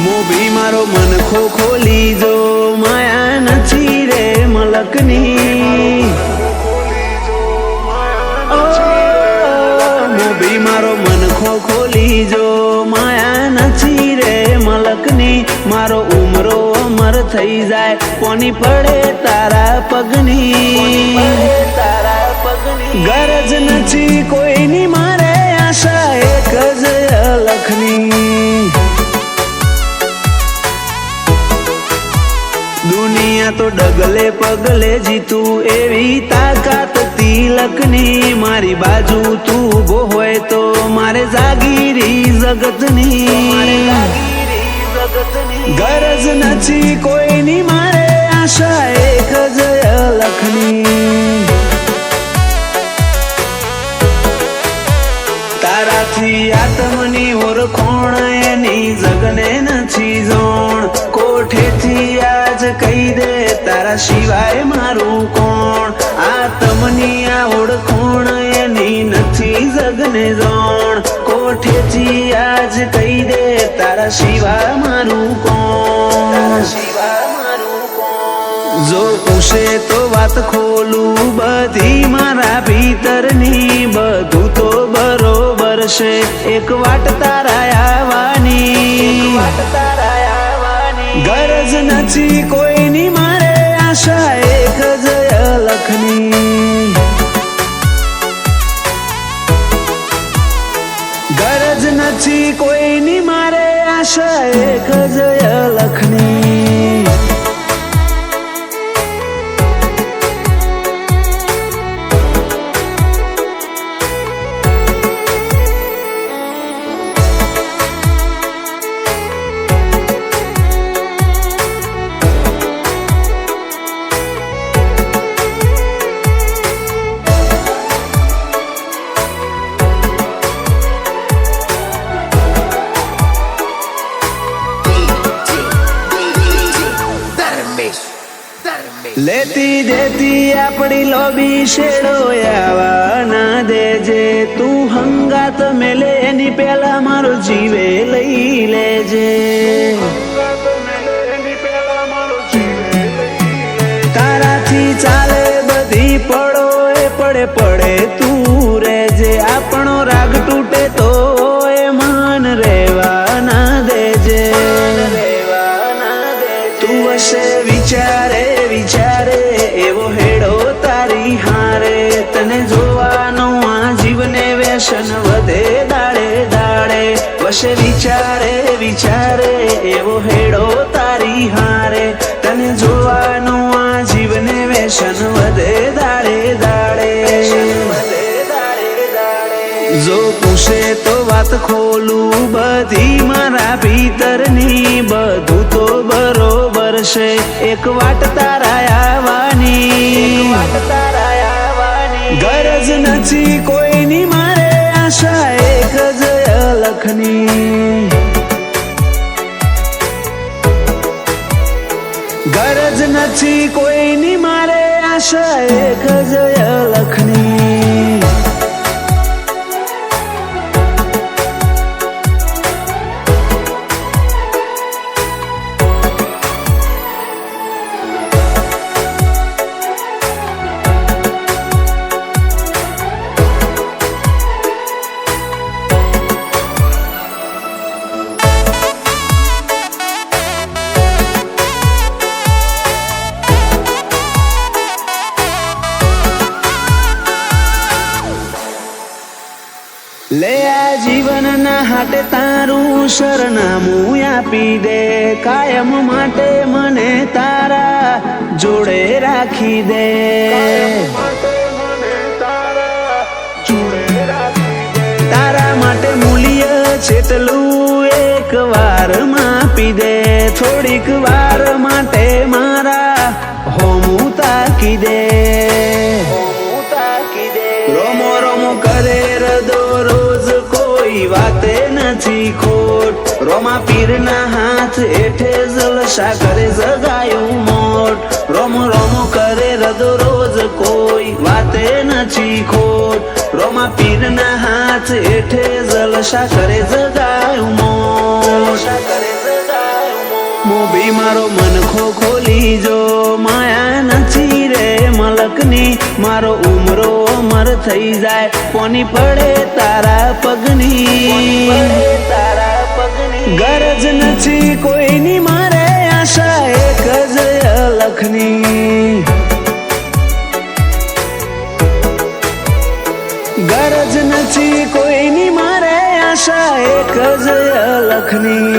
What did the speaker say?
મોભી મારો મનખો ખોલી જો, માયા નથી રે મલકની. મોભી મારો મનખો ખોલી જો, માયા નથી રે મલકની. મારો ઉમરો અમર થઈ જાય, કોની પડે તારા પગની. ગરજ નથી કોઈની મારે, આશા એક જ અલખની. દુનિયા તો ડગલે પગલે જીતું, એવી તાકાત તિલકની. મારી બાજુ તું ઉભો હોય તો મારે જાગીરી જગતની. ગરજ નથી કોઈની મારે, આશા એક જ અલખની. તારાથી આત્મની ઓળખોણ, એની જગને નથી જોણ. કોઠેથી આજ કહી દે, તારા સિવાય મારું કોણ. આત્મની આ ઓળખોણ, એની નથી જગને જોણ. કોઠેથી આજ કહી દે, તારા સિવાય મારું કોણ. જો પૂછે તો વાત ખોલું બધી મારા ભીતરની. બધું તો બરોબર છે, એક વાટ તારા આવવાની. ગરજ નથી કોઈની મારે, આશા એક જ અલખની. ગરજ નથી કોઈની મારે, આશા એક જ અલખની. લેતી દેતી આપણી લોબી શેડો આવા ના દેજે. તું હંગાત મેલે એની પેલા મારો જીવે લઈ લેજે. તારાથી ચાલે બધી પડો એ પડે પડે તું રેજે. આપણો રાગ તૂટે તો એ મન રેવા ના દેજે. તું હશે વિચારે વિચારે એવો હેડો તારી હારે. તને જોવાનો આ જીવને વ્યસન વધે દાડે દાડે. વશે વિચારે વિચારે એવો હેડો તારી હારે. તને જોવાનો આ જીવને વ્યસન વધે દાડે દાડે. જો પૂછે તો વાત ખોલું બધી મારા ભીતરની. બધું તો બરોબર છે, એક વાટ તારા આવવાની. ગરજ નથી કોઈની મારે, આશા એક જ અલખની. ગરજ નથી કોઈની મારે, આશા એક જ અલખની. લે આ જીવનના હાટે તારું સરનામું આપી દે. કાયમ માટે મને તારા જોડે રાખી દે. તારા માટે મૂલ્ય જેટલું એક વાર માપી દે. થોડીક વાર માટે મારા હોમું તાકી દે. રોમો રોમો કરે રદો રોજ, કોઈ વાતે નથી ખોટ. રોમા પીરના હાથ હેઠે જલસા કરે જગાયું મોટ. રોમો રોમો કરે રદો રોજ, કોઈ વાતે નથી ખોટ. રોમા પીરના હાથ હેઠે જલસા કરે જગાયું મોટ. મારો મનખો ખોલી જો માયા નથી રે મલકની મારો ઉમરો અમર થઈ જાય કોની પડે તારા પગની ગરજ નથી કોઈની મારે આશા એક જ અલખની ગરજ નથી કોઈની મારે આશા એક જ અલખની